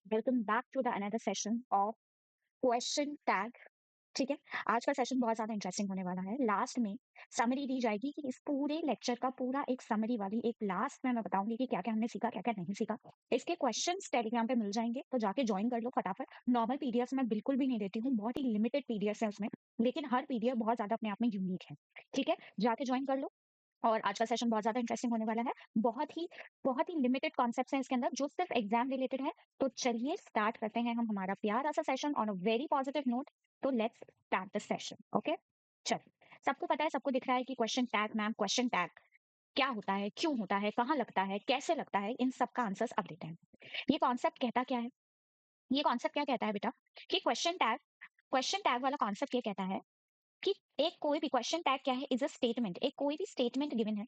Welcome back to the another session of question tag. ठीक है, आज का सेशन बहुत ज्यादा इंटरेस्टिंग होने वाला है। लास्ट में समरी दी जाएगी कि इस पूरे लेक्चर का पूरा एक समरी वाली एक लास्ट में मैं बताऊंगी कि क्या क्या हमने सीखा, क्या क्या नहीं सीखा। इसके क्वेश्चंस टेलीग्राम पे मिल जाएंगे, तो जाके ज्वाइन कर लो फटाफट। नॉर्मल पीडीएफ मैं बिल्कुल भी नहीं देती हूँ, बहुत ही लिमिटेड पीडीएफ है उसमें, लेकिन हर पीडीएफ बहुत ज्यादा अपने आप में यूनिक है। ठीक है, जाके ज्वाइन कर लो। और आज का सेशन बहुत ज्यादा इंटरेस्टिंग होने वाला है। बहुत ही लिमिटेड कॉन्सेप्ट्स हैं इसके अंदर जो सिर्फ एग्जाम रिलेटेड है। तो चलिए स्टार्ट करते हैं हम हमारा प्यारा सा session on a very positive note. तो let's start the session. Okay, चलिए। सबको पता है, सबको दिख रहा है कि question tag, ma'am question tag क्या होता है, क्यों होता है, कहाँ लगता है, कैसे लगता है, इन सब का आंसर्स अब देते हैं। ये कॉन्सेप्ट कहता क्या है? ये कॉन्सेप्ट क्या कहता है बेटा कि क्वेश्चन टैग वाला कॉन्सेप्ट ये कहता है कि एक कोई भी क्वेश्चन टैग क्या है, इज अ स्टेटमेंट। एक कोई भी स्टेटमेंट गिवन है,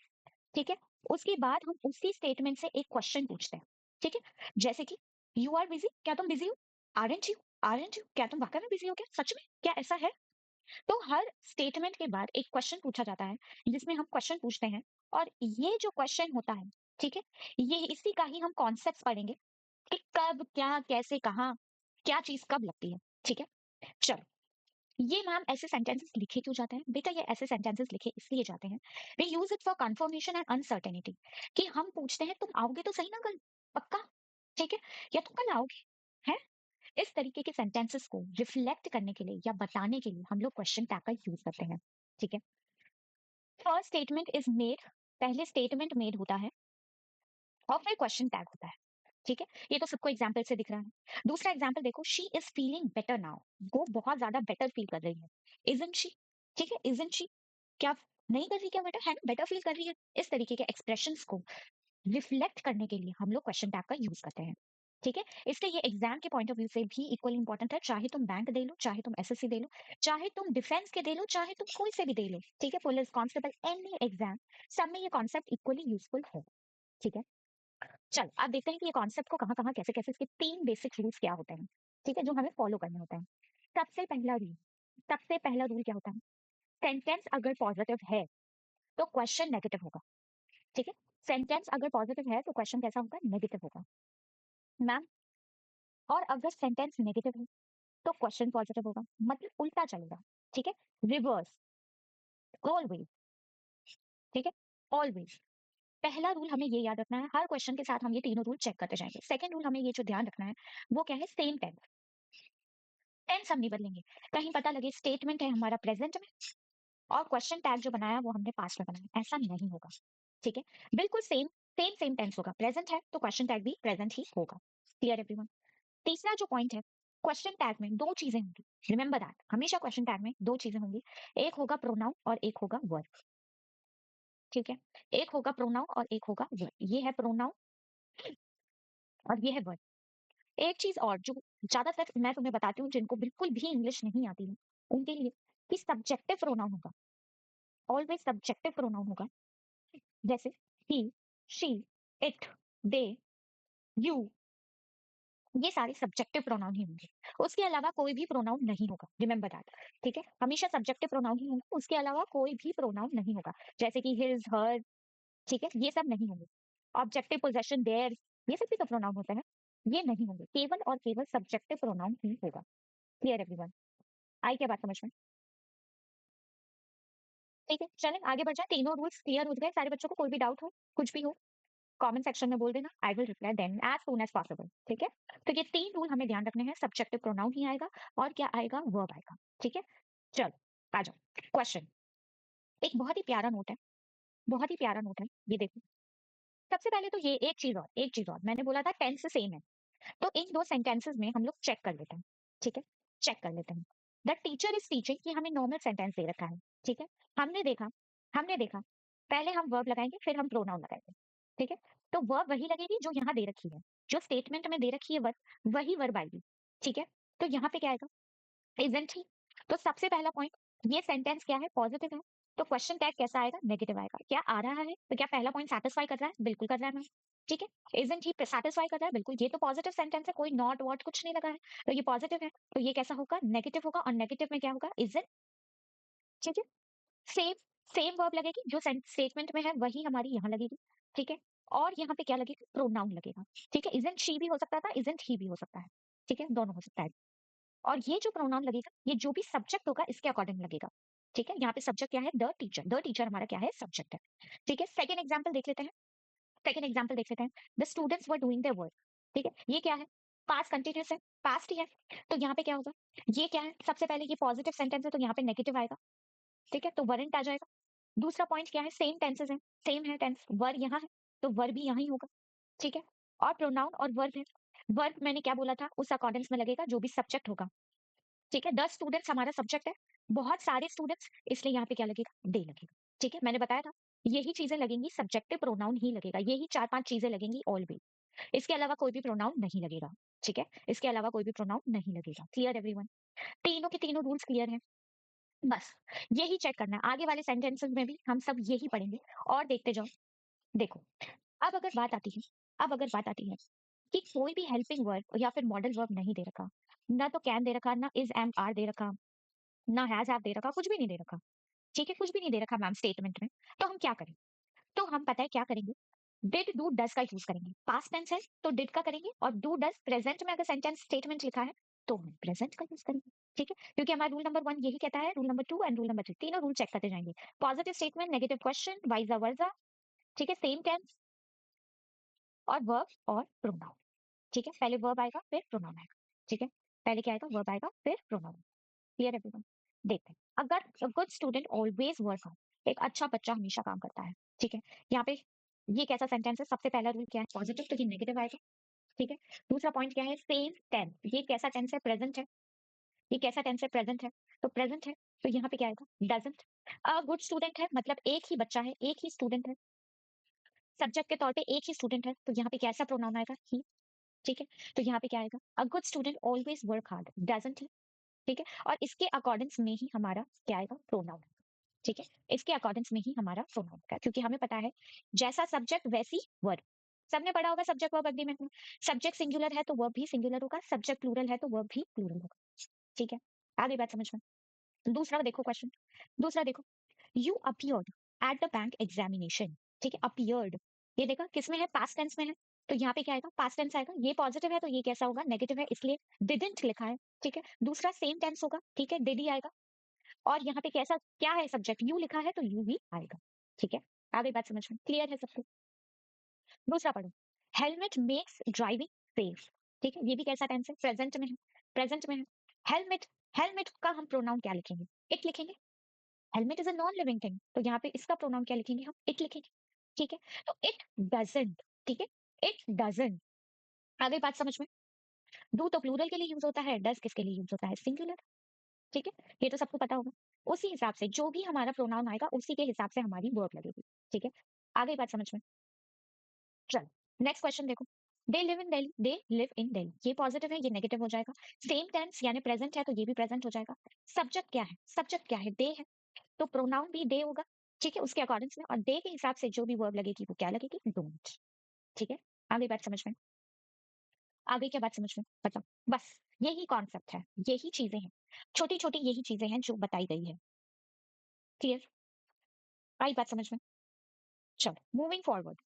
ठीक है, उसके बाद हम उसी स्टेटमेंट से एक क्वेश्चन पूछते हैं। ठीक है, जैसे कि यू आर बिजी, क्या तुम बिजी हो? आरंट यू, क्या तुम वाकई में बिजी हो? क्या सच में, क्या ऐसा है? तो हर स्टेटमेंट के बाद एक क्वेश्चन पूछा जाता है, जिसमें हम क्वेश्चन पूछते हैं। और ये जो क्वेश्चन होता है, ठीक है, ये इसी का ही हम कॉन्सेप्ट पढ़ेंगे कि कब, क्या, कैसे, कहाँ, क्या चीज कब लगती है। ठीक है, चलो। ये मैम ऐसे सेंटेंसेस लिखे क्यों जाते हैं बेटा? ये ऐसे सेंटेंसेस लिखे इसलिए जाते हैं, we use it for confirmation and uncertainty. कि हम पूछते हैं तुम आओगे तो सही ना कल, पक्का? ठीक है, या तुम कल आओगे? है, इस तरीके के सेंटेंसेस को रिफ्लेक्ट करने के लिए या बताने के लिए हम लोग क्वेश्चन टैग का यूज करते हैं। ठीक है, फर्स्ट स्टेटमेंट इज मेड, पहले स्टेटमेंट मेड होता है और फिर क्वेश्चन टैग होता है। ठीक है, ये तो सबको एग्जाम्पल से दिख रहा है। दूसरा एग्जाम्पल देखो, she is feeling better now, वो बहुत ज्यादा बेटर फील कर रही है। इजंट शी, ठीक है, इजंट शी, क्या नहीं कर रही? क्या बेटा है ना, बेटर फील कर रही है। इस तरीके के एक्सप्रेशंस को रिफ्लेक्ट करने के लिए हम लोग क्वेश्चन टैग का यूज करते हैं। ठीक है, इसलिए ये एग्जाम के पॉइंट ऑफ व्यू से भी इक्वली इंपॉर्टेंट है। चाहे तुम बैंक दे लो, चाहे तुम एसएससी दे लो, चाहे तुम डिफेंस के दे लो, चाहे तुम कोई से भी दे लो। ठीक है, पुलिस कांस्टेबल, एनी एग्जाम, सब में ये कॉन्सेप्ट इक्वली यूजफुल है। ठीक है, चल अब देखते हैं कि ये कॉन्सेप्ट को कहाँ कहाँ कैसे कैसे, इसके तीन बेसिक रूल्स क्या होते हैं। ठीक है, जो हमें फॉलो करने होते हैं। सबसे पहला रूल क्या होता है? सेंटेंस अगर पॉजिटिव है तो क्वेश्चन नेगेटिव होगा। ठीक है, सेंटेंस अगर पॉजिटिव है तो क्वेश्चन कैसा होगा? नेगेटिव होगा मैम। और अगर सेंटेंस नेगेटिव है तो क्वेश्चन पॉजिटिव होगा, मतलब उल्टा चलेगा। ठीक है, रिवर्स, ऑलवेज। ठीक है, ऑलवेज। पहला रूल हमें ये याद रखना है, हर क्वेश्चन के साथ हम ये तीनों रूल चेक करते जाएंगे। सेकंड रूल हमें ये जो ध्यान रखना है वो क्या है? Same tense. टेंस हम नहीं बदलेंगे। कहीं पता लगे स्टेटमेंट है हमारा प्रेजेंट में और क्वेश्चन टैग जो बनाया वो हमने पास्ट में बनाया, ऐसा नहीं होगा। ठीक है, बिल्कुल सेम सेम सेम टेंस होगा। प्रेजेंट है तो क्वेश्चन टैग भी प्रेजेंट ही होगा। Clear everyone? तीसरा जो पॉइंट है, क्वेश्चन टैग में दो चीजें होंगी। रिमेंबर दैट, हमेशा क्वेश्चन टैग में दो चीजें होंगी। एक होगा प्रोनाउन और एक होगा वर्ब। ठीक है, एक होगा प्रोनाउन और एक होगा वर्ब। ये है प्रोनाउन और ये है वर्ब। एक चीज और जो ज्यादातर मैं तुम्हें बताती हूँ जिनको बिल्कुल भी इंग्लिश नहीं आती है उनके लिए, कि सब्जेक्टिव प्रोनाउन होगा। ऑलवेज सब्जेक्टिव प्रोनाउन होगा। जैसे ही, शी, इट, दे, यू, ये सारे सब्जेक्टिव प्रोनाउन ही होंगे। उसके अलावा कोई भी प्रोनाउन नहीं होगा। Remember that. ठीक है, हमेशा सब्जेक्टिव प्रोनाउन ही होंगे, उसके अलावा कोई भी प्रोनाउन नहीं होगा। जैसे कि हिज, हर, ठीक है, ये सब नहीं होंगे। ऑब्जेक्टिव पोजेशन, देयर, ये सब भी तो प्रोनाउन होते हैं, ये नहीं होंगे। केवल और केवल सब्जेक्टिव प्रोनाउन ही होगा। Clear everyone? आई क्या बात समझ में? ठीक है, चलें आगे बढ़ जाए। तीनों रूल्स क्लियर हो गए सारे बच्चों को? कोई भी डाउट हो, कुछ भी हो, कमेंट सेक्शन में बोल देना, I will reply them as soon as possible. ठीक है, तो ये तीन रूल हमें ध्यान रखने हैं। सब्जेक्टिव प्रोनाउन ही आएगा और क्या आएगा? वर्ब आएगा। ठीक है, चलो आ जाओ। क्वेश्चन, एक बहुत ही प्यारा नोट है, बहुत ही प्यारा नोट है, ये देखो। सबसे पहले तो ये एक चीज और मैंने बोला था टेंस सेम है, तो इन दो सेंटेंसेस में हम लोग चेक कर लेते हैं। ठीक है, चेक कर लेते हैं। द टीचर इज टीचिंग, कि हमें नॉर्मल सेंटेंस दे रखा है। ठीक है, हमने देखा हमने देखा पहले हम वर्ब लगाएंगे फिर हम प्रोनाउन लगाएंगे। ठीक है, तो वर्ब वही लगेगी जो यहाँ दे रखी है, जो स्टेटमेंट में दे रखी है वर्ब, वही वर्ब आएगी। ठीक है, तो यहाँ पे क्या आएगा? Isn't he. तो सबसे पहला पॉइंट, ये सेंटेंस क्या है? पॉजिटिव है, तो क्वेश्चन टैग कैसा आएगा? नेगेटिव आएगा। क्या आ रहा है? तो क्या पहला पॉइंट सेटिस्फाई कर रहा है? बिल्कुल कर रहा है मैम। ठीक है, इजंट ही सेटिस्फाई कर रहा है, बिल्कुल। ये तो पॉजिटिव सेंटेंस है, कोई नॉट वॉट कुछ नहीं लगा है, तो ये पॉजिटिव है। तो ये कैसा होगा? नेगेटिव होगा। और नेगेटिव में क्या होगा? इजंट। ठीक है, सेम सेम वर्ब लगेगी, जो स्टेटमेंट में है वही हमारी यहाँ लगेगी। ठीक है, और यहाँ पे क्या लगेगा, प्रोनाउन लगेगा। ठीक है, इजंट शी भी हो सकता था, इजंट ही भी हो सकता है। ठीक है, दोनों हो सकता है। और ये जो प्रोनाउन लगेगा, ये जो भी सब्जेक्ट होगा इसके अकॉर्डिंग लगेगा। ठीक है, यहाँ पे सब्जेक्ट क्या है, द टीचर, द टीचर हमारा क्या है, सब्जेक्ट है। ठीक है, सेकंड एग्जांपल देख लेते हैं। सेकंड एग्जांपल देख लेते हैं, the students were doing their work. ठीक है, ये क्या है, पास्ट कंटिन्यूअस है, पास्ट ही है। तो यहाँ पे क्या होगा, ये क्या है, सबसे पहले ये पॉजिटिव सेंटेंस है तो यहाँ पे नेगेटिव आएगा। ठीक है, तो वरंट आ जाएगा। दूसरा पॉइंट क्या है, सेम टेंसेस है, सेम है टेंस, वर यहाँ है तो वर भी यहाँ ही होगा। ठीक है, और प्रोनाउन और वर्ब है। वर्ब मैंने क्या बोला था, उस अकॉर्डिंग्स में लगेगा जो भी सब्जेक्ट होगा। ठीक है, 10 स्टूडेंट्स हमारा सब्जेक्ट है, बहुत सारे स्टूडेंट्स, इसलिए यहाँ पे क्या लगेगा, दे लगेगा। ठीक है, मैंने बताया था यही चीजें लगेंगी, सब्जेक्टिव प्रोनाउन ही लगेगा, यही 4-5 चीजें लगेंगी ऑलवेज। इसके अलावा कोई भी प्रोनाउन नहीं लगेगा। ठीक है, इसके अलावा कोई भी प्रोनाउन नहीं लगेगा। क्लियर एवरीवन, तीनों के तीनों रूल्स क्लियर हैं। बस यही चेक करना है, आगे वाले सेंटेंसेस में भी हम सब यही पढ़ेंगे और देखते जाओ। देखो, अब अगर बात आती है, अब अगर बात आती है कि कोई भी हेल्पिंग वर्ब या फिर मॉडल वर्ब नहीं दे रखा, ना तो कैन दे रखा, ना इज एम आर दे रखा, ना हैज हैव दे रखा, कुछ भी नहीं दे रखा। ठीक है, कुछ भी नहीं दे रखा मैम स्टेटमेंट में, तो हम क्या करें, तो हम पता है क्या करेंगे, डिड डू डज का यूज करेंगे। पास्ट टेंस है तो डिड का करेंगे, और डू डज प्रेजेंट में अगर सेंटेंस स्टेटमेंट लिखा है तो हम प्रेजेंट का यूज करेंगे। ठीक है, क्योंकि हमारा रूल नंबर 1 यही कहता है, rule number 2 and rule number 3 तीनों रूल चेक करते जाएंगे। Positive statement, negative question, wise वर्सा। ठीक है, सेम टेंस और वर्ब और प्रोनाउन। ठीक है, पहले वर्ब आएगा फिर प्रोनाउन आएगा। ठीक है, पहले क्या आएगा, वर्ब आएगा फिर प्रोनाउन। क्लियर एवरीवन, देखते हैं। अगर a good student always work hard, एक अच्छा बच्चा हमेशा काम करता है। ठीक है, यहाँ पे ये कैसा सेंटेंस है, सबसे पहला रूल क्या है, पॉजिटिव, तो ये नेगेटिव आएगा। ठीक है, दूसरा पॉइंट क्या है, सेम टेंस, ये कैसा टेंस है, प्रेजेंट है। ये कैसा टेंस है, प्रेजेंट है, तो प्रेजेंट है, तो यहाँ पे क्या आएगा, डजंट। अ गुड स्टूडेंट है मतलब एक ही बच्चा है, एक ही स्टूडेंट है, सब्जेक्ट के तौर पे एक ही स्टूडेंट है, तो यहाँ पे कैसा प्रोनाउन आएगा, ही। ठीक है, तो यहाँ पे क्या आएगा, a good student always work hard, doesn't ही। ठीक है, और इसके अकॉर्डिंग्स में ही हमारा क्या आएगा, प्रोनाउन। ठीक है, इसके अकॉर्डिंग्स में ही हमारा प्रोनाउन का, क्योंकि हमें पता है जैसा सब्जेक्ट वैसी वर्ब। सबने पढ़ा होगा सब्जेक्ट वर्ब एग्रीमेंट में, सब्जेक्ट सिंगुलर है तो वर्ब भी सिंगुलर होगा, सब्जेक्ट प्लूरल है तो वर्ब भी प्लूरल होगा। ठीक है, आगे बात समझ में। दूसरा देखो क्वेश्चन, दूसरा देखो, you appeared at the bank examination. ठीक है, अपीयर्ड, ये देखा किसमें है, पास्ट टेंस में है, तो यहाँ पे क्या आएगा, पास्ट टेंस आएगा। ये पॉजिटिव है तो ये कैसा होगा, नेगेटिव है, इसलिए डिडंट लिखा है। ठीक है, दूसरा सेम टेंस होगा, ठीक है, डिड ही आएगा। और यहाँ पे कैसा क्या है, सब्जेक्ट यू लिखा है तो यू ही आएगा। ठीक है, आगे बात समझ में, क्लियर है सबको। दूसरा पढ़ो, हेलमेट मेक्स ड्राइविंग सेफ। ठीक है, ये भी कैसा टेंस है, प्रेजेंट में है, प्रेजेंट में है। हेलमेट, हेलमेट का हम प्रोनाउन क्या लिखेंगे, इट लिखेंगे। Helmet is a non living thing, तो यहाँ पे इसका प्रोनाउन क्या लिखेंगे, हम इट लिखेंगे। ठीक है, तो इट डजंट। ठीक है, इट डजंट। आगे बात समझ में। डू तो प्लूरल के लिए यूज होता है, डज किसके लिए यूज होता है, सिंगुलर। ठीक है, ये तो सबको पता होगा। उसी हिसाब से जो भी हमारा प्रोनाउन आएगा उसी के हिसाब से हमारी वर्ब लगेगी। ठीक है, आगे बात समझ में। चलो, नेक्स्ट क्वेश्चन देखो, they live in Delhi, they live in Delhi, ये पॉजिटिव है, ये नेगेटिव हो जाएगा। सेम टेंस यानी प्रेजेंट है तो ये भी प्रेजेंट हो जाएगा। सब्जेक्ट क्या है, सब्जेक्ट क्या है, दे है, तो प्रोनाउन भी दे होगा। ठीक है, उसके अकॉर्डिंग्स में, और दे के हिसाब से जो भी वर्ब लगेगी वो क्या लगेगी, डोंट। ठीक है, आगे बात समझ में, आगे क्या बात समझ में बताओ। बस यही कॉन्सेप्ट है, यही चीजें हैं, छोटी छोटी यही चीजें हैं जो बताई गई है। क्लियर, आई बात समझ में। चलो मूविंग फॉरवर्ड,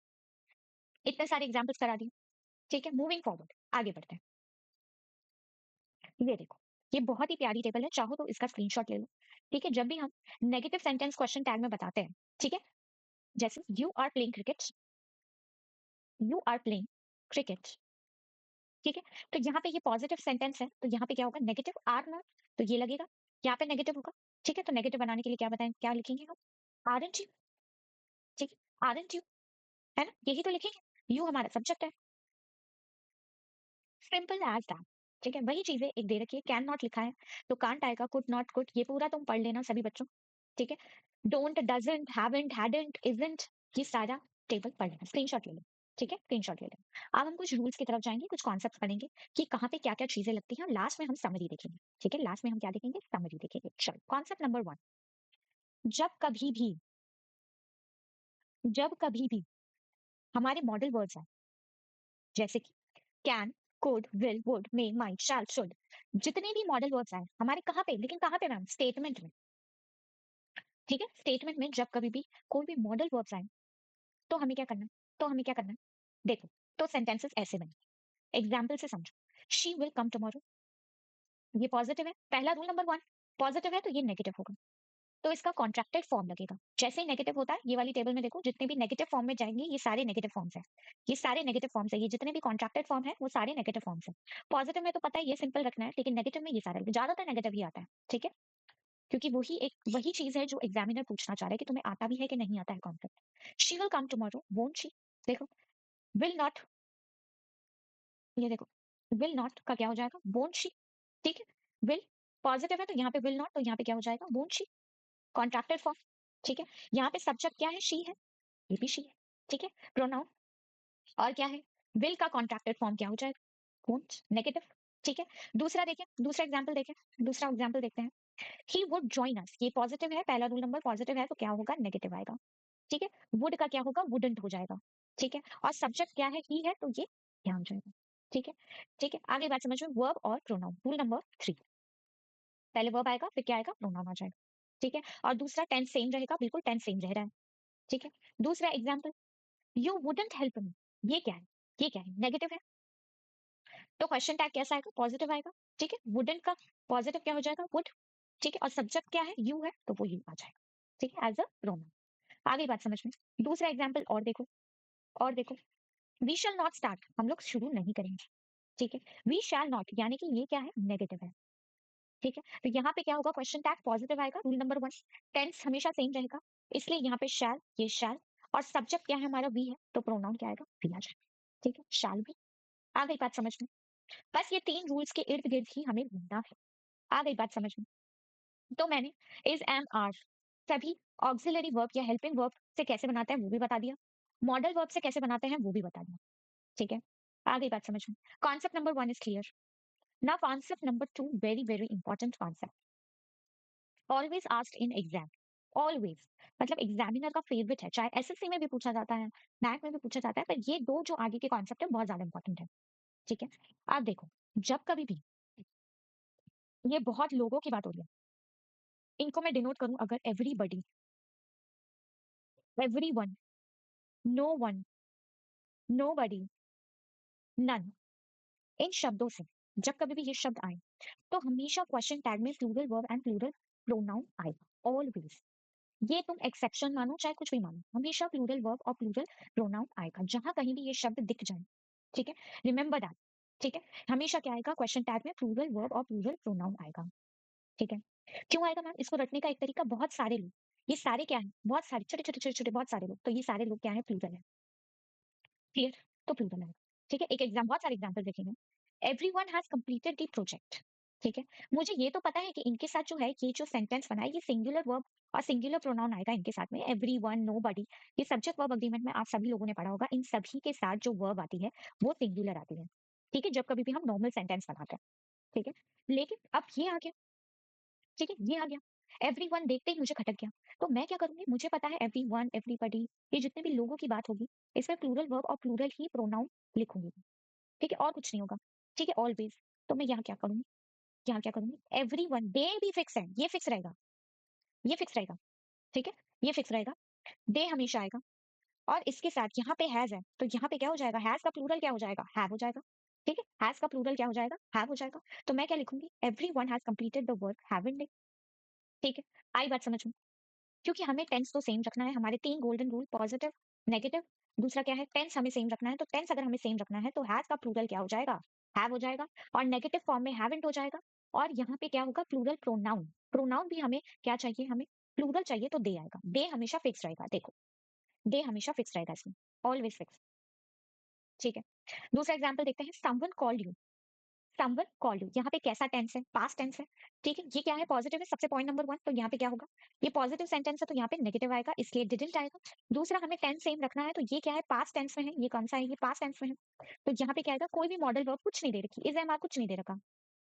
इतने सारे एग्जाम्पल्स करा दिए। ठीक है, मूविंग फॉरवर्ड, आगे बढ़ते हैं। ये देखो, ये बहुत ही प्यारी टेबल है, चाहो तो इसका स्क्रीनशॉट ले लो। ठीक है, जब भी हम नेगेटिव सेंटेंस क्वेश्चन टैग में बताते हैं, ठीक है, जैसे you are playing cricket, you are playing cricket. ठीक है, तो यहाँ पे ये पॉजिटिव सेंटेंस है तो यहाँ पे क्या होगा, नेगेटिव आर नॉट, तो ये लगेगा, यहाँ पे नेगेटिव होगा। ठीक है, तो नेगेटिव बनाने के लिए क्या बताएं, क्या लिखेंगे हम, आरएनटी। ठीक है, आरएनटी, है ना, यही तो लिखेंगे, यू हमारा सब्जेक्ट है, सिंपल एज दैट। ठीक है, वही चीजें एक दे रखी है, कैन नॉट लिखा है तो कांट आएगा, कुड नॉट कुड, ये पूरा तुम पढ़ लेना सभी बच्चों। ठीक है, don't, doesn't, haven't, hadn't, isn't, ये सारा टेबल पढ़ लेना, स्क्रीनशॉट ले लो। ठीक है, स्क्रीनशॉट ले लेना। अब हम कुछ रूल्स की तरफ जाएंगे, कुछ कॉन्सेप्ट पढ़ेंगे कि कहाँ पे क्या क्या चीजें लगती हैं, लास्ट में हम समरी देखेंगे। ठीक है, लास्ट में हम क्या देखेंगे, समरी देखेंगे। चलो, कॉन्सेप्ट नंबर 1, जब कभी भी, जब कभी भी हमारे मॉडल वर्ड्स आए, जैसे कि can, could, will, would, may, might, shall, should, जितने भी मॉडल वर्ड्स आए हमारे कहाँ पे, लेकिन कहाँ पे मैम, स्टेटमेंट में। ठीक है, स्टेटमेंट में जब कभी भी कोई भी मॉडल वर्ड्स आए तो हमें क्या करना है, तो हमें क्या करना है? देखो, तो सेंटेंसेस ऐसे बने, एग्जाम्पल से समझो। शी विल कम टुमारो, ये पॉजिटिव है, पहला रूल नंबर वन। पॉजिटिव है तो ये नेगेटिव होगा, तो इसका कॉन्ट्रैक्टेड फॉर्म लगेगा। जैसे ही नेगेटिव होता है, ये वाली टेबल में देखो, जितने भी नेगेटिव फॉर्म में जाएंगे ये सारे नेगेटिव फॉर्म्स हैं। ये सारे नेगेटिव फॉर्म्स है, ये जितने भी कॉन्ट्रैक्टेड फॉर्म है वो सारे नेगेटिव फॉर्म्स हैं। पॉजिटिव में तो पता है ये सिंपल रखना है, लेकिन नेगेटिव में ये सारे, ज्यादातर नेगेटिव ही आता है। ठीक है, क्योंकि वही चीज है जो एग्जामिनर पूछना चाह रहा है कि तुम्हें आता भी है कि नहीं आता है concept. She will come tomorrow, won't she. देखो, विल नॉट, ये देखो, विल नॉट का क्या हो जाएगा? Won't she. ठीक है, विल पॉजिटिव है तो यहाँ पे विल नॉट, तो यहाँ पे क्या हो जाएगा? Won't she, contracted form. ठीक है, यहाँ पे सब्जेक्ट क्या है? शी है, ये भी शी है। ठीक है, प्रोनाउन और क्या है? विल का कॉन्ट्रैक्टेड फॉर्म क्या हो जाएगा? Won't, negative. ठीक है, दूसरा देखें, दूसरा एग्जांपल देखें, दूसरा एग्जांपल देखते हैं। ही वुड जॉइन अस, ये पॉजिटिव है, पहला रूल नंबर पॉजिटिव है तो क्या होगा? नेगेटिव आएगा। ठीक है, वुड का क्या होगा? वुडंट हो जाएगा। ठीक है, और सब्जेक्ट क्या है? ही है, तो ये क्या हो जाएगा? ठीक है, ठीक है, आगे बात समझ में। वर्ब और प्रोनाउन, रूल नंबर 3, पहले वर्ब आएगा फिर क्या आएगा? प्रोनाउन आ जाएगा। ठीक है, और दूसरा टेंस सेम रहेगा, बिल्कुल टेंस सेम रह रहा है। ठीक है, दूसरा example, you wouldn't help me, ये क्या है? ये क्या है? नेगेटिव है, तो क्वेश्चन टैग कैसा आएगा? पॉजिटिव आएगा। ठीक है, वुडंट का पॉजिटिव क्या हो जाएगा? वुड। ठीक है, और सब्जेक्ट क्या है? यू है, तो वो यू आ जाएगा। ठीक है, एज अ प्रोनाउन। आगे बात समझ में। दूसरा एग्जाम्पल और देखो, और देखो, वी शैल नॉट स्टार्ट, हम लोग शुरू नहीं करेंगे। ठीक है, वी शैल नॉट, यानी कि ये क्या है? नेगेटिव है। ठीक है, तो यहाँ पे क्या होगा? क्वेश्चन टैग पॉजिटिव आएगा, रूल नंबर 1। टेंस हमेशा सेम रहेगा, इसलिए यहाँ पे शैल, ये शैल, और सब्जेक्ट क्या है हमारा? वी है, तो प्रोनाउन क्या आएगा? वी आ जाएगा। ठीक है, शैल भी। आ गई बात समझ में? बस ये 3 रूल्स के इर्द गिर्द ही हमें घूमना है। आ गई बात समझ में? तो मैंने इज, एम, आर सभी ऑक्सिलरी वर्ब या हेल्पिंग वर्ब से कैसे बनाते हैं वो भी बता दिया, मॉडल वर्ब से कैसे बनाते हैं वो भी बता दिया। ठीक है, आ गई बात समझ में? Concept number 1 is clear. Now concept number 2, very very important concept, always asked in exam. Always, मतलब एग्जामिनर का फेवरेट है, चाहे एसएससी में भी पूछा जाता है, नैक में भी पूछा जाता है, पर ये दो जो आगे के कॉन्सेप्ट है बहुत ज्यादा इंपॉर्टेंट है। ठीक है, आप देखो, जब कभी भी, ये बहुत लोगों की बात हो रही है, इनको मैं डिनोट करूं अगर, everybody, everyone, no one, nobody, none, इन शब्दों से जब कभी भी ये शब्द आए तो हमेशा क्वेश्चन टैग में plural verb and plural pronoun आएगा, ऑलवेज। ये तुम एक्सेप्शन मानो चाहे कुछ भी मानो, हमेशा प्लूरल वर्ब और प्लूरल प्रोनाउन आएगा जहां कहीं भी ये शब्द दिख जाए। ठीक है, रिमेंबर दैट। ठीक है, हमेशा क्या आएगा? क्वेश्चन टैग में प्लूरल वर्ब और प्लूरल प्रोनाउन आएगा। ठीक है, क्यों आएगा मैम? इसको रटने का एक तरीका, बहुत सारे लोग, ये सारे क्या है? बहुत सारे छोटे छोटे छोटे छोटे बहुत सारे लोग, तो ये सारे लोग क्या है? प्लूरल है। क्लियर, तो प्लूरल है। ठीक है, एक एग्जाम, बहुत सारे एग्जाम्पल देखेंगे। Everyone has completed the project. ठीक है, मुझे ये तो पता है कि इनके साथ जो है ये जो सेंटेंस बना है ये सिंगुलर वर्ब और सिंगुलर प्रोनाउन आएगा इनके साथ में, एवरीवन, नोबडी, ये सब्जेक्ट वर्ब अग्रीमेंट में आप सभी लोगों ने पढ़ा होगा, इन सभी के साथ जो वर्ब आती है वो सिंगुलर आती है। ठीक है, जब कभी भी हम नॉर्मल सेंटेंस बनाते हैं। ठीक है, लेकिन अब ये आ गया, ठीक है, ये आ गया, एवरीवन देखते ही मुझे खटक गया, तो मैं क्या करूंगी? मुझे पता है एवरीवन, एवरीबॉडी, ये जितने भी लोगों की बात होगी इसमें प्लूरल वर्ब और प्लूरल ही प्रोनाउन लिखूंगी। ठीक है, और कुछ नहीं होगा। ठीक है, ऑलवेज, तो मैं यहाँ क्या करूंगी? यहाँ क्या करूंगी? एवरीवन, डे भी फिक्स है, ये फिक्स रहेगा, ये फिक्स रहेगा। ठीक है, ये फिक्स रहेगा, डे हमेशा आएगा, और इसके साथ यहाँ पे हैज है, तो यहाँ पे क्या हो जाएगा? हैज का प्लूरल क्या हो जाएगा? हैव हो जाएगा। ठीक है, हैज का प्लूरल क्या हो जाएगा? हैव हो जाएगा। तो मैं क्या लिखूंगी? Everyone has completed the work haven't they. ठीक है, आई बात समझ में? क्योंकि हमें टेंस तो सेम रखना है, हमारे 3 गोल्डन रूल, पॉजिटिव, नेगेटिव, दूसरा क्या है? टेंस हमें सेम रखना है, तो टेंस अगर हमें सेम रखना है तो हैज का प्लूरल क्या हो जाएगा? हैव हो जाएगा, और नेगेटिव फॉर्म में हैवंट हो जाएगा, और यहाँ पे क्या होगा? Plural pronoun. प्रोनाउन भी हमें क्या चाहिए? हमें प्लूरल चाहिए, तो दे आएगा, दे हमेशा फिक्स रहेगा। देखो, दे हमेशा फिक्स रहेगा इसमें, ऑलवेज फिक्स। ठीक है, दूसरा एग्जाम्पल देखते हैं, someone called you. Someone called you, यहाँ पे कैसा टेंस है? पास्ट टेंस है। ठीक है, ये क्या है? पॉजिटिव है, सबसे पॉइंट नंबर 1, तो यहाँ पे क्या होगा? ये पॉजिटिव सेंटेंस है तो यहाँ पे नेगेटिव आएगा, इसलिए डिडंट आएगा। दूसरा, हमें टेंस सेम रखना है, तो ये क्या है? पास्ट टेंस में है, ये कौन सा है? ये पास्ट टेंस में है, तो यहाँ पे क्या आएगा? कोई भी मॉडल वर्ब कुछ नहीं दे रखी, इज, एम, आर कुछ नहीं दे रखा।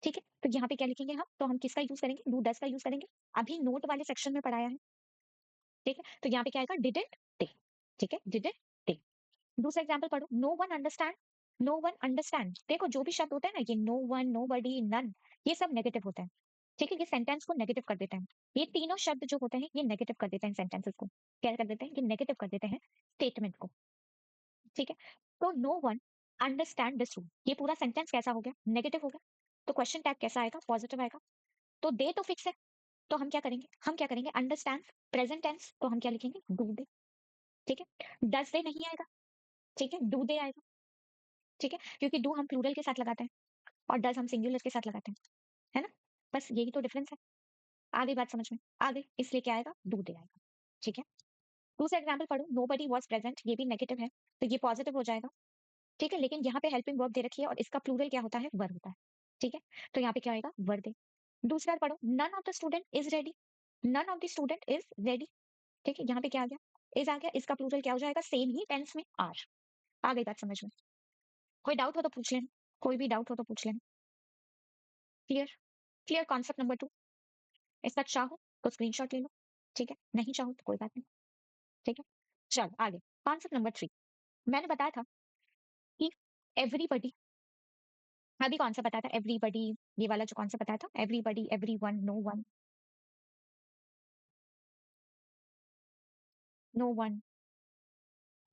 ठीक है, तो यहाँ पे क्या लिखेंगे हम? तो हम किसका यूज करेंगे? डू डज का यूज करेंगे, अभी नोट वाले सेक्शन में पढ़ाया है। ठीक है, तो यहाँ पे क्या आएगा? Didn't they. ठीक है, डिडंट डे। दूसरा एग्जाम्पल पढ़ो, no one understand. No one understand, देखो जो भी शब्द होता है ना, ये no one, nobody, none, ये सब नेगेटिव होते हैं। ठीक है, ये सेंटेंस को नेगेटिव कर देते हैं, ये तीनों शब्द जो होते हैं ये नेगेटिव कर देते हैं सेंटेंसेस को, क्या कर देते हैं? ये नेगेटिव कर देते हैं स्टेटमेंट को। ठीक है। तो no one understand this rule, ये पूरा सेंटेंस कैसा हो गया, नेगेटिव हो गया। तो क्वेश्चन टैग कैसा आएगा, पॉजिटिव आएगा। तो दे तो फिक्स है, तो हम क्या करेंगे, अंडरस्टैंड प्रेजेंट टेंस, तो हम क्या लिखेंगे, डू दे। ठीक है। डज दे नहीं आएगा, ठीक है, डू दे आएगा। ठीक है, क्योंकि डू हम प्लूरल के साथ लगाते हैं और डज हम सिंगुलर के साथ लगाते हैं, है ना। बस यही तो डिफरेंस है। आ गई बात समझ में, आ गई, इसलिए क्या आएगा, डू दे आएगा। ठीक है। दूसरा एग्जाम्पल पढ़ो, नो बडी वॉज प्रेजेंट, ये भी नेगेटिव है, तो ये पॉजिटिव हो जाएगा। ठीक है, लेकिन यहाँ पे हेल्पिंग वर्ब दे रखी है और इसका प्लूरल क्या होता है, वर होता है। ठीक है, तो यहाँ पे क्या आएगा, वर दे। दूसरा पढ़ो, none of the student is ready, none of the student is ready. ठीक है, यहाँ पे क्या आ गया, इज आ गया, इसका प्लूरल क्या हो जाएगा, सेम ही टेंस में आर। आ गई बात समझ में। कोई डाउट हो तो पूछ लेना, कोई भी डाउट हो तो पूछ लेना। Clear, clear concept number 2। इसका चाहो तो स्क्रीनशॉट ले लो, ठीक है, नहीं चाहो तो कोई बात नहीं। ठीक है, चलो आगे। कॉन्सेप्ट नंबर 3, मैंने बताया था कि एवरीबडी, अभी कौन सा बताया था, एवरीबडी, ये वाला जो कौन सा बताया था, everybody, everyone, no one, no one,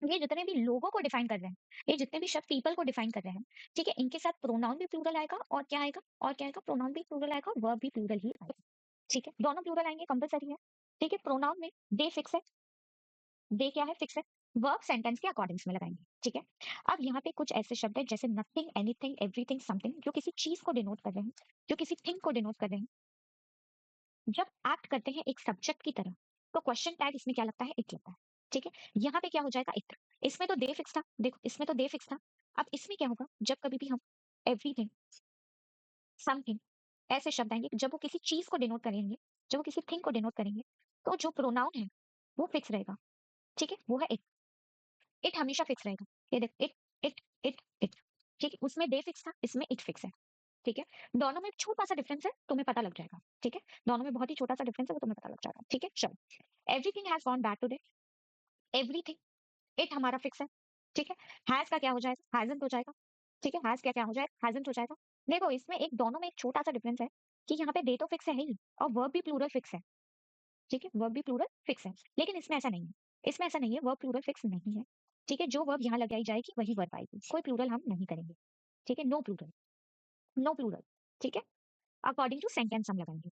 ये जितने भी लोगों को डिफाइन कर रहे हैं, ये जितने भी शब्द पीपल को डिफाइन कर रहे हैं, ठीक है, इनके साथ प्रोनाउन भी प्लूरल आएगा और क्या आएगा, और क्या आएगा, प्रोनाउन भी प्लूरल आएगा और वर्ब भी प्लूरल ही आएगा। ठीक है, दोनों प्लूरल आएंगे, कंपलसरी है। ठीक है, प्रोनाउन में दे फिक्स है, दे क्या है, फिक्स है। वर्ब सेंटेंस के अकॉर्डिंग्स में लगाएंगे। ठीक है, अब यहाँ पे कुछ ऐसे शब्द है जैसे नथिंग, एनीथिंग, एवरीथिंग, समथिंग, जो किसी चीज को डिनोट कर रहे हैं, जो किसी थिंग को डिनोट कर रहे हैं, जब एक्ट करते हैं एक सब्जेक्ट की तरह, तो क्वेश्चन टैग इसमें क्या लगता है, इट लगता है। ठीक है, यहाँ पे क्या हो जाएगा, इट। इसमें तो दे फिक्स था, देखो इसमें तो दे फिक्स था। अब इसमें क्या होगा, जब कभी भी हम एवरीथिंग, समथिंग, ऐसे शब्द आएंगे जब वो किसी चीज को डिनोट करेंगे, जब वो किसी थिंग को डिनोट करेंगे, तो जो प्रोनाउन है वो फिक्स रहेगा। ठीक है, वो है इट। इट हमेशा फिक्स रहेगा। ये देख, इट, इट, इट, इट। ठीक है, उसमें दे फिक्स था, इसमें इट फिक्स है। ठीक है, दोनों में छोटा सा डिफरेंस है, तुम्हें पता लग जाएगा। ठीक है, दोनों में बहुत ही छोटा सा डिफरेंस है, वो तुम्हें पता लग जाएगा। ठीक है, चलो, everything has gone bad today, everything, it हमारा फिक्स है। ठीक है, हैज का क्या हो जाएगा, हैजंट हो जाएगा। ठीक है, हैज क्या क्या हो जाएगा, हैजंट हो जाएगा। देखो इसमें एक, दोनों में एक छोटा सा डिफरेंस है कि यहाँ पे दे तो फिक्स है ही और वर्ब भी प्लूरल फिक्स है। ठीक है, वर्ब भी प्लूरल फिक्स है, लेकिन इसमें ऐसा नहीं है, इसमें ऐसा नहीं है, वर्ब प्लूरल फिक्स नहीं है। ठीक है, जो वर्ब यहाँ लगाई जाएगी वही वर्ब आएगी, कोई प्लूरल हम नहीं करेंगे। ठीक है, नो प्लूरल, नो प्लूरल। ठीक है, अकॉर्डिंग टू सेंटेंस हम लगाएंगे।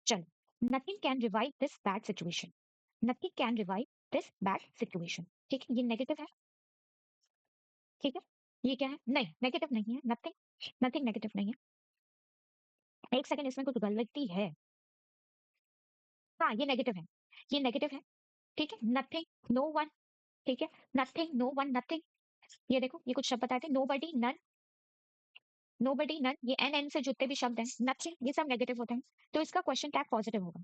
चलो, nothing can revive this bad situation, nothing can revive this bad situation. ठीक है, ये नेगेटिव है। ठीक है, ये क्या है, नहीं नेगेटिव नहीं है, नथिंग, नथिंग नेगेटिव नहीं है। एक सेकंड, इसमें कुछ गलती है। हाँ, ये नेगेटिव है, ये नेगेटिव है। ठीक है, नथिंग, नो वन। ठीक है, नथिंग, नो वन, नथिंग। ये देखो, ये कुछ शब्द बताए थे, नो बडी, नन, नो बडी, नन, ये एन से जितने भी शब्द हैं, नथिंग, ये सब नेगेटिव होते हैं। तो इसका क्वेश्चन टैग पॉजिटिव होगा।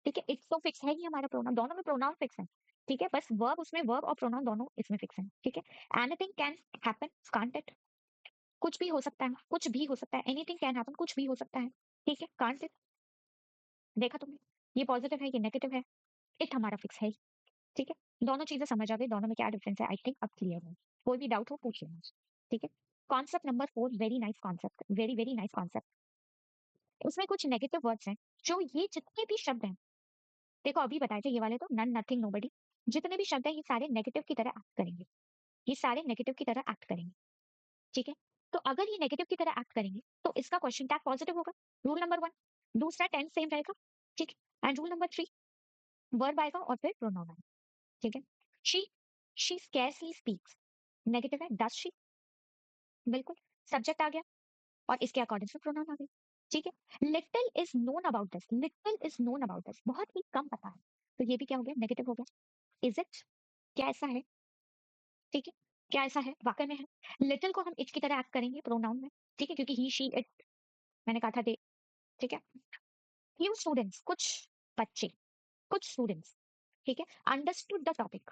ठीक है, इट्स तो फिक्स है ही हमारा प्रोनाउन, दोनों में प्रोनाउन फिक्स है। ठीक है, बस वर्ब, उसमें वर्ब और प्रोनाउन दोनों इसमें फिक्स है। ठीक है, anything can happen, can't it, कुछ भी हो सकता है, कुछ भी हो सकता है, एनीथिंग कैन हैपन, कुछ भी हो सकता है। ठीक है, कांट इट, देखा तुमने, ये पॉजिटिव है, ये नेगेटिव है, इट हमारा फिक्स है। ठीक है, दोनों चीजें समझ आ गई, दोनों में क्या डिफरेंस है, आई थिंक अब क्लियर है। कोई भी डाउट हो पूछ लेना। ठीक है, concept number 4, very nice concept, very very nice concept. उसमें कुछ नेगेटिव वर्ड्स हैं, जो ये जितने भी शब्द हैं, देखो अभी बताए थे ये वाले तो, नन, नथिंग, नोबडी, जितने भी शब्द हैं ये सारे नेगेटिव की तरह एक्ट करेंगे, ये सारे नेगेटिव की तरह एक्ट करेंगे। ठीक है, तो अगर ये नेगेटिव की तरह एक्ट करेंगे तो इसका क्वेश्चन टैग पॉजिटिव होगा, रूल नंबर 1। दूसरा, टेंस सेम रहेगा। ठीक है, एंड रूल नंबर 3, वर्ब आएगा और फिर प्रोनाउन आएगा। ठीक है, she, she scarcely speaks, negative है, डज शी, बिल्कुल, सब्जेक्ट आ गया और इसके अकॉर्डिंग से प्रोनाउन आ गई। ठीक है, little is known about this, little is known about this, बहुत ही कम पता है, तो ये भी क्या हो गया, नेगेटिव हो गया। इज इट, क्या ऐसा है। ठीक है, क्या ऐसा है, वाकई में है। लिटिल को हम इट की तरह एक्ट करेंगे प्रोनाउन में। ठीक है, क्योंकि ही, शी, इट, मैंने कहा था दे। ठीक है, फ्यू स्टूडेंट्स, कुछ बच्चे, कुछ स्टूडेंट्स, ठीक है, अंडरस्टूड द टॉपिक,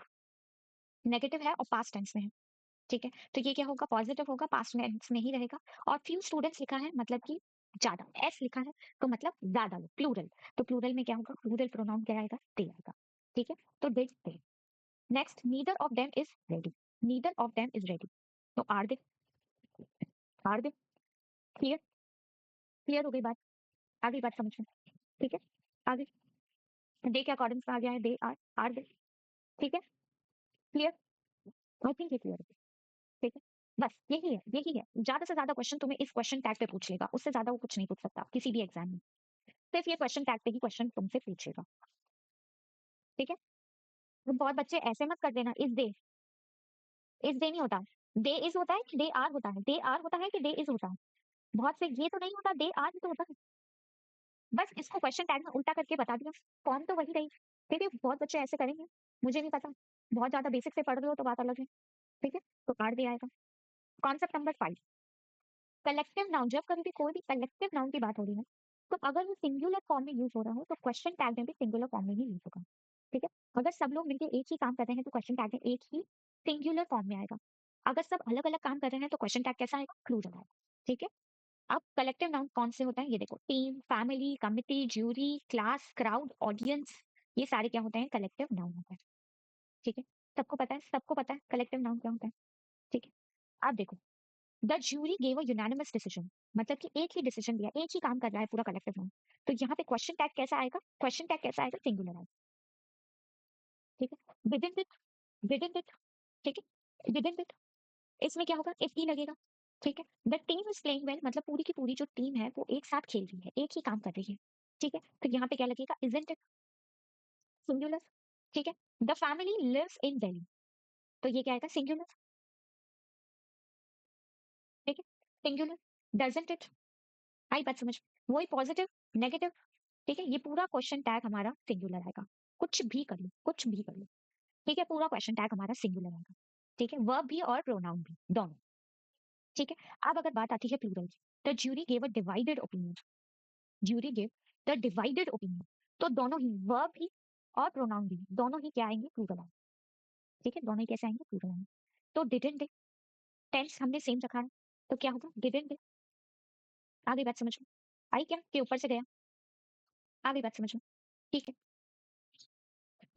नेगेटिव है और पास्ट टेंस में है। ठीक है, तो ये क्या होगा, पॉजिटिव होगा, पास्ट टेंस में ही रहेगा। और फ्यू स्टूडेंट्स लिखा है मतलब कि ज्यादा, एस लिखा है तो मतलब ज्यादा लोग, प्लूरल, तो प्लूरल में क्या होगा, प्लूरल प्रोनाउन क्या आएगा, दे आएगा। ठीक है, तो they. Next, neither of them is ready, neither of them is ready, तो are they, are they. Clear, clear हो गई बात, आ गई बात समझ में। ठीक है, आगे, डे के अकॉर्डिंग आ गया है, दे, आर दे। ठीक है, क्लियर, आई थिंक ये क्लियर है। ठीक है? बस यही है। ज़्यादा से ज़्यादा क्वेश्चन तुम्हें इस क्वेश्चन टैग पे पूछ लेगा, उससे ज़्यादा वो कुछ नहीं पूछ सकता किसी भी एग्ज़ाम में। सिर्फ़ ये क्वेश्चन टैग पे ही क्वेश्चन तुमसे पूछेगा, ठीक है? तो बहुत बच्चे ऐसे मत कर देना इज़ दे नहीं होता। दे इज़ होता है कि दे आर होता है, दे आर होता है कि दे इज़ होता है। बहुत से ये तो नहीं होता, दे आर ही तो होता है। बस इसको क्वेश्चन टैग में उल्टा करके बता दिया, फॉर्म तो वही रही। ठीक है? बहुत बच्चे ऐसे करेंगे, मुझे नहीं पता। बहुत ज़्यादा बेसिक से पढ़ रहे हो तो बात अलग है, ठीक है? तो काट दिया आएगा। Concept number 5, collective noun. जब कभी भी कोई भी कलेक्टिव नाउन की बात हो रही है, तो अगर वो सिंगुलर फॉर्म में यूज़ हो रहा हो, तो क्वेश्चन टैग में भी सिंगुलर फॉर्म में ही यूज़ होगा, ठीक है? अगर सब लोग मिलके एक ही काम कर रहे हैं, तो क्वेश्चन टैग में एक ही सिंगुलर फॉर्म में आएगा। अगर सब अलग-अलग काम कर रहे हैं, तो क्वेश्चन टैग कैसा आएगा? प्लूरल आएगा, ठीक है? अब कलेक्टिव नाउन कौन से होते हैं ये देखो, team, family, committee, jury, class, crowd, audience, ये सारे क्या होते हैं? कलेक्टिव नाउन होते हैं, ठीक है? सबको पता है कलेक्टिव नाउन क्या होता है, ठीक है? अब देखो, the jury gave a unanimous decision, मतलब कि एक ही डिसीजन दिया, एक ही काम कर रहा है पूरा कलेक्टिव नाउन। तो यहाँ पे क्वेश्चन टैग कैसा आएगा? क्वेश्चन टैग कैसा आएगा? सिंगुलर आएगा, ठीक है? विदिन इट, ठीक है? विदिन इट, इसमें क्या होगा? इफ ई लगेगा, ठीक है? The team is playing well, मतलब पूरी की पूरी जो टीम है वो एक साथ खेल रही है, एक ही काम कर रही है, ठीक है? तो यहाँ पे क्या लगेगा? इजंट इट, सिंगुलर, ठीक है? The family lives in Delhi, तो ये क्या आएगा? सिंगुलर, ठीक है? सिंगुलर। डजंट इट, आई बात समझ? वही पॉजिटिव, नेगेटिव, ठीक है? ये पूरा क्वेश्चन टैग हमारा सिंगुलर आएगा। कुछ भी कर लो, कुछ भी कर लो, ठीक है? पूरा क्वेश्चन टैग हमारा सिंगुलर आएगा, ठीक है? वर्ब भी और प्रोनाउन भी, दोनों, ठीक है? अब अगर बात आती है प्लूरल की, the jury gave a divided opinion, jury give the divided opinion, तो दोनों ही वर्ब भी और प्रोनाउन भी दोनों ही क्या आएंगे? प्लूरल आएंगे, ठीक है? दोनों ही कैसे आएंगे? प्लूरल आएंगे। तो डिडंट दे, टेंस हमने सेम रखा है, तो क्या होगा? Didn't they. आगे बात समझो, आई क्या के ऊपर से गया? आगे बात समझो, ठीक है?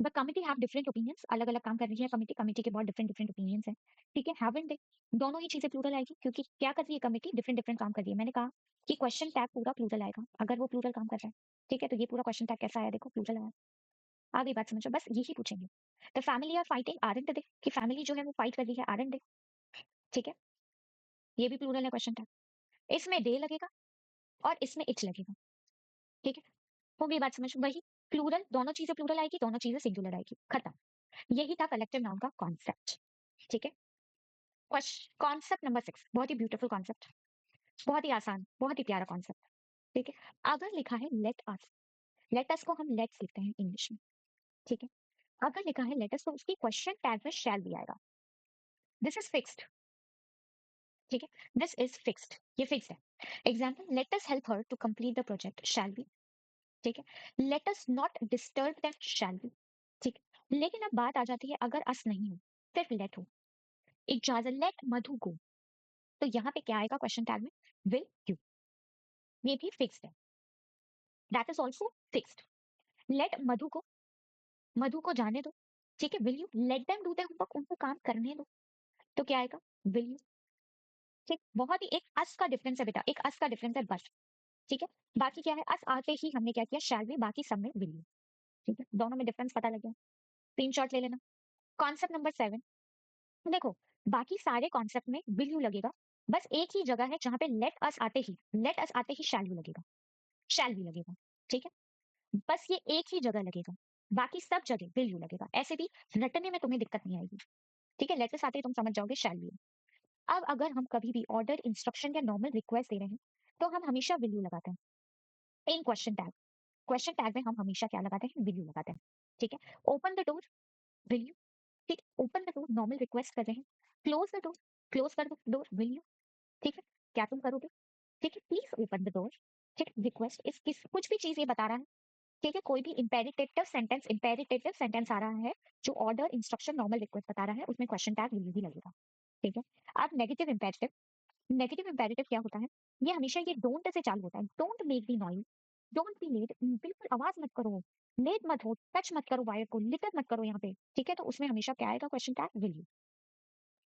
The committee have different opinions, अलग अलग काम कर रही है कमिटी, कमिटी के बहुत डिफरेंट डिफरेंट ओपिनियंस है, ठीक है? हैवंट दे, दोनों ही चीजें प्लूरल आएगी, क्योंकि क्या कर रही है कमिटी? डिफरेंट डिफरेंट काम कर रही है। मैंने कहा कि क्वेश्चन टैग पूरा प्लूरल आएगा अगर वो प्लूरल काम कर रहा है, ठीक है? तो ये पूरा क्वेश्चन टैग कैसा आया? देखो, प्लूरल आया। आगे बात समझो, बस यही पूछेंगे। The family are fighting, aren't they, कि फैमिली जो है वो फाइट कर रही है, आरंट दे, ठीक है? ये भी प्लूरल है क्वेश्चन टैग। इसमें दे लगेगा और इसमें इट लगेगा, ठीक है? हो गई बात समझ? वही प्लूरल, दोनों चीजें प्लूरल आएगी, दोनों चीजें सिंगुलर आएगी, खत्म। यही था कलेक्टिव नाउन का कॉन्सेप्ट, ठीक है? कॉन्सेप्ट नंबर 6, बहुत ही ब्यूटीफुल कॉन्सेप्ट, बहुत ही आसान, बहुत ही प्यारा कॉन्सेप्ट, ठीक है? अगर लिखा है लेट अस को हम लेट्स लिखते हैं इंग्लिश में, ठीक है? अगर लिखा है लेट अस, तो उसकी क्वेश्चन टैग में शैल भी आएगा। दिस इज फिक्स्ड, ठीक है? दिस इज फिक्स्ड, ये फिक्स्ड है। Example, let us help her to complete the project, shall we, ठीक है? Let us not disturb them, shall we, ठीक है? लेकिन अब बात आ जाती है अगर अस नहीं हो, सिर्फ लेट हो, इजाजत, लेट मधु को, तो यहाँ पे क्या आएगा क्वेश्चन टैग में? विल यू, ये भी फिक्स्ड है, that is also fixed. Let Madhu को जाने दो, ठीक है? Will you let them do their homework, उनको काम करने दो, तो क्या आएगा? विल यू, ठीक? बहुत ही एक अस का डिफरेंस है बेटा, एक अस का डिफरेंस है बस, ठीक है? बाकी क्या है? अस आते ही हमने क्या किया? शैल बी, बाकी सब में विल यू, ठीक है? दोनों में डिफरेंस पता लग गया, स्क्रीनशॉट ले लेना। कॉन्सेप्ट नंबर 7, देखो, बाकी सारे कॉन्सेप्ट में विल यू लगेगा, बस एक ही जगह है जहां पे लेट अस आते ही शैल यू लगेगा, शैल भी लगेगा, ठीक है? बस ये एक ही जगह लगेगा, बाकी सब जगह विल यू लगेगा। ऐसे भी रटने में तुम्हें दिक्कत नहीं आएगी, ठीक है? लेट अस आते ही तुम समझ जाओगे शैल यू। अब अगर हम कभी भी ऑर्डर, इंस्ट्रक्शन या नॉर्मल रिक्वेस्ट दे रहे हैं, तो हम हमेशा विल यू लगाते हैं इन क्वेश्चन टैग में हम हमेशा क्या लगाते हैं? विल यू लगाते हैं, ठीक है? Open the door, will you, ठीक? Open the door, normal request कर रहे हैं, क्लोज द डोर, क्लोज कर दो डोर, विल यू, ठीक है? क्या तुम करोगे? ठीक है? प्लीज ओपन द डोर, ठीक? रिक्वेस्ट इस किस कुछ भी चीज ये बता रहा है, ठीक है? कोई भी इंपेरेटिव सेंटेंस आ रहा है जो ऑर्डर, इंस्ट्रक्शन, नॉर्मल रिक्वेस्ट बता रहा है, उसमें क्वेश्चन टैग विल यू ही लगेगा, ठीक है? अब नेगेटिव इंपेरेटिव क्या होता है? ये हमेशा ये डोंट से चालू होता है, don't make the noise, don't be late, बिल्कुल आवाज मत करो, लेट मत हो, टच मत करो वायर को, लिटर मत करो यहाँ पे, ठीक है? तो उसमें हमेशा क्या आएगा? क्वेश्चन टैग विल यू,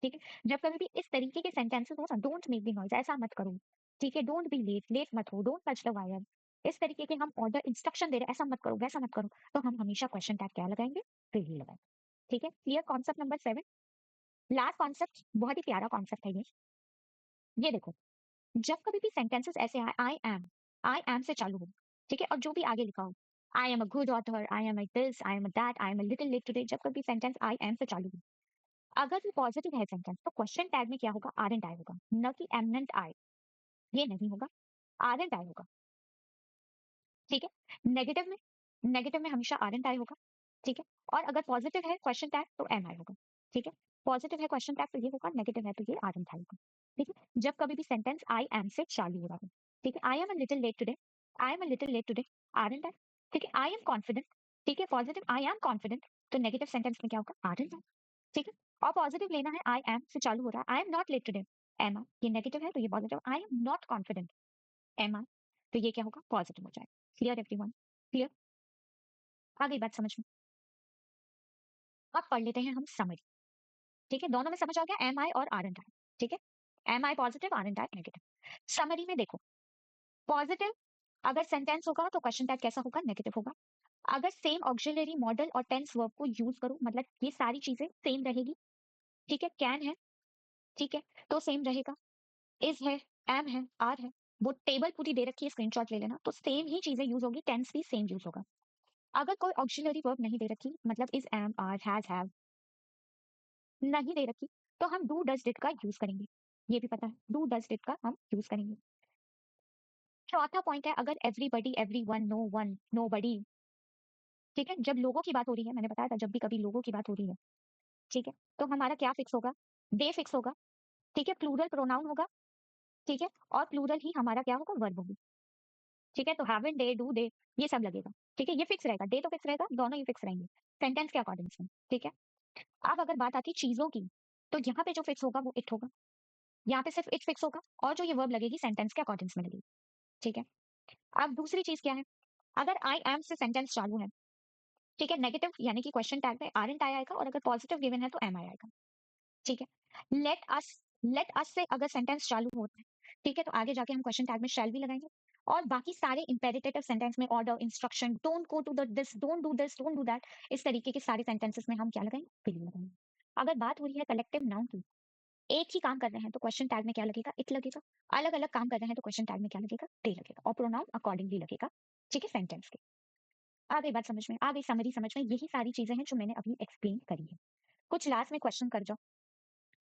ठीक है? जब कभी भी इस तरीके के सेंटेंसेस हो ना, डोंट मेक दी नॉइज, ऐसा मत करो, ठीक है? डोंट बी लेट, लेट मत हो, डोंट टच द वायर, इस तरीके के हम ऑर्डर, इंस्ट्रक्शन दे रहे हैं, ऐसा मत करो, वैसा मत करो, तो हम हमेशा क्वेश्चन टैग क्या लगाएंगे? विल यू लगाएंगे, ठीक है? Clear concept number 7? Last concept बहुत ही प्यारा कॉन्सेप्ट है ये देखो, जब कभी भी सेंटेंसेस ऐसे आए, आई एम से चालू हो, ठीक है, और जो भी आगे लिखा हो, I am a good author, I am a this, I am a that, I am a little late today, जब कभी सेंटेंस आई एम से चालू हो, अगर वो पॉजिटिव है सेंटेंस, तो क्वेश्चन टैग में क्या होगा, आर एंड आई होगा, न कि एमनेंट आई। ये नहीं होगा, आर एंड आई होगा, ठीक है। नेगेटिव में, नेगेटिव में हमेशा आर एंड आई होगा, ठीक है। और अगर पॉजिटिव है क्वेश्चन टैग तो एम आई होगा, ठीक है। पॉजिटिव है क्वेश्चन टैग तो ये होगा, नेगेटिव है तो ये आर एंड आई होगा, ठीक है। जब कभी भी सेंटेंस आई एम से चालू हो रहा हो, ठीक है, I am a little late today, I am a little late today, are and I, ठीक है। आई एम कॉन्फिडेंट, ठीक है, पॉजिटिव आई एम कॉन्फिडेंट, तो नेगेटिव सेंटेंस में क्या होगा, आर एंड आई, ठीक है। और पॉजिटिव लेना है, आई एम से चालू हो रहा है, I am not late today, am I, ये नेगेटिव है तो ये positive, I am not confident, am I, तो ये क्या होगा, पॉजिटिव हो जाएगा। क्लियर एवरीवन, क्लियर, आ गई बात समझ में। अब पढ़ लेते हैं हम समरी, ठीक है, दोनों में समझ आ गया, एम आई और आर एंड आई, ठीक है। Am I positive, are and I negative. Summary में देखो, पॉजिटिव अगर सेंटेंस होगा तो क्वेश्चन टैग कैसा होगा, नेगेटिव होगा। अगर सेम ऑक्सिलरी मॉडल और टेंस वर्ब को यूज करो, मतलब ये सारी चीजें सेम रहेगी, ठीक है, कैन है, ठीक है, तो सेम रहेगा, इज है, एम है, आर है, वो टेबल पूरी दे रखी है, स्क्रीनशॉट ले लेना, तो सेम ही चीजें यूज होगी, टेंस भी सेम यूज होगा। अगर कोई ऑक्सिलरी वर्ब नहीं दे रखी, मतलब इज, एम, आर, हैव नहीं दे रखी, तो हम डू डज डिड का यूज करेंगे, ये भी पता है, डू डज डिड का हम यूज करेंगे। चौथा पॉइंट है, अगर everybody, everyone, no one, nobody, ठीक है, जब लोगों की बात हो रही है, मैंने बताया था जब भी कभी लोगों की बात हो रही है, ठीक है, तो हमारा क्या फिक्स होगा, दे फिक्स होगा, ठीक है, प्लूरल प्रोनाउन होगा, ठीक है, और प्लूरल ही हमारा क्या होगा, वर्ब होगी, ठीक है। तो हैवन, डे, डू, दे, ये सब लगेगा, ठीक है, ये फिक्स रहेगा, डे तो फिक्स रहेगा, दोनों ही फिक्स रहेंगे सेंटेंस के अकॉर्डिंग से, ठीक है। अब अगर बात आती चीजों की, तो यहाँ पे जो फिक्स होगा वो इट होगा, यहाँ पे सिर्फ इट फिक्स होगा, और जो ये वर्ब लगेगी सेंटेंस के अकॉर्डिंग में लगेगी, ठीक है। अब दूसरी चीज क्या है, अगर आई एम से सेंटेंस चालू है, ठीक है, नेगेटिव यानी कि क्वेश्चन टैग में आर एंड आई आएगा, और अगर पॉजिटिव गिवन है तो एम आई आएगा, ठीक है। लेट अस से अगर सेंटेंस चालू होता है, ठीक है, तो आगे जाके हम क्वेश्चन टैग में शैल भी लगाएंगे, और बाकी सारे इंपेरेटिव सेंटेंस में order, instruction, don't go to the this, don't do this, don't do that, इस तरीके के सारे सेंटेंसेस में हम क्या लगाएंगे, will लगाएंगे। अगर बात हो रही है कलेक्टिव नाउन की, एक ही काम कर रहे हैं तो क्वेश्चन टैग में क्या लगेगा, इट लगेगा। अलग अलग काम कर रहे हैं तो क्वेश्चन टैग में क्या लगेगा, दे लगेगा, और प्रोनाउन अकॉर्डिंगली लगेगा, ठीक है, सेंटेंस के। आ गई बात समझ में, आ गई समरी समझ में, यही सारी चीजें हैं जो मैंने अभी एक्सप्लेन करी है। कुछ लास्ट में क्वेश्चन कर जाओ,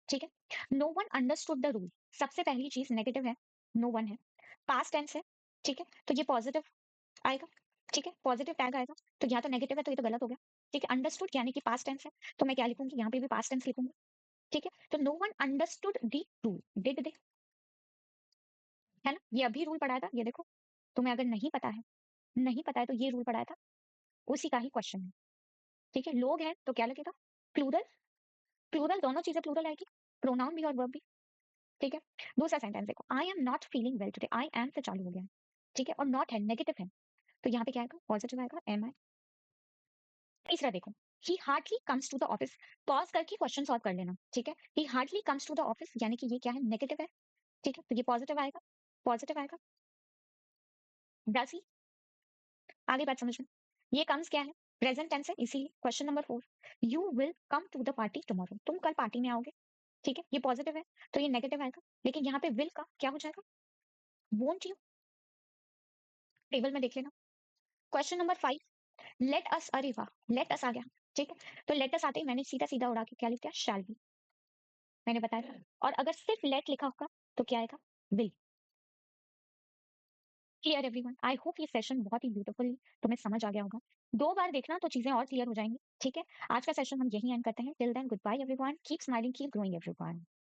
ठीक है। No one understood the rule, सबसे पहली चीज नेगेटिव है, नो वन है, पास्ट टेंस है, ठीक है, तो ये पॉजिटिव आएगा, ठीक है, पॉजिटिव टैग आएगा, तो यहाँ तो नेगेटिव है तो ये तो गलत हो गया, ठीक है। अंडरस्टूड यानी कि पास्ट टेंस है, तो मैं क्या लिखूंगी, यहाँ पे भी पास्ट टेंस लिखूंगी, ठीक है। तो no one understood the rule, did they, है ना, ये अभी रूल पढ़ाया था, ये देखो, तुम्हें अगर नहीं पता है तो ये रूल पढ़ाया था, उसी का ही क्वेश्चन है, ठीक है। लोग हैं तो क्या लगेगा, प्लूरल, प्लूरल दोनों चीजें प्लूरल आएगी, प्रोनाउन भी और वर्ब भी, ठीक है। दूसरा सेंटेंस देखो, आई am not feeling well today, I M से चालू हो गया है, ठीक है, और नॉट है, नेगेटिव है, तो यहाँ पे क्या आएगा, पॉजिटिव आएगा, एम आई। तीसरा देखो, he hardly comes to the office, pause करके क्वेश्चन सॉल्व कर लेना, ठीक है। He hardly comes to the office यानी कि ये क्या है, नेगेटिव है, ठीक है, तो ये पॉजिटिव आएगा, पॉजिटिव आएगा। डज ही, आगे बात समझ में, ये कम्स क्या है, प्रेजेंट टेंस है, इसीलिए question number 4, you will come to the party tomorrow, तुम कल पार्टी में आओगे, ठीक है, ये पॉजिटिव है, तो ये नेगेटिव आएगा, लेकिन यहाँ पे विल का क्या हो जाएगा, वोंट यू, टेबल में देख लेना। क्वेश्चन नंबर 5, लेट अस, अरे वाह, लेट अस आ गया, ठीक है, तो लेट अस आते ही मैंने सीधा सीधा उड़ा के क्या लिख दिया, शैल बी, मैंने बताया था। और अगर सिर्फ लेट लिखा होगा तो क्या आएगा, will. Clear everyone, I hope ये सेशन बहुत ही ब्यूटीफुल तुम्हें समझ आ गया होगा, 2 बार देखना तो चीजें और क्लियर हो जाएंगी, ठीक है। आज का सेशन हम यही एंड करते हैं, till then goodbye everyone, keep smiling, keep growing everyone.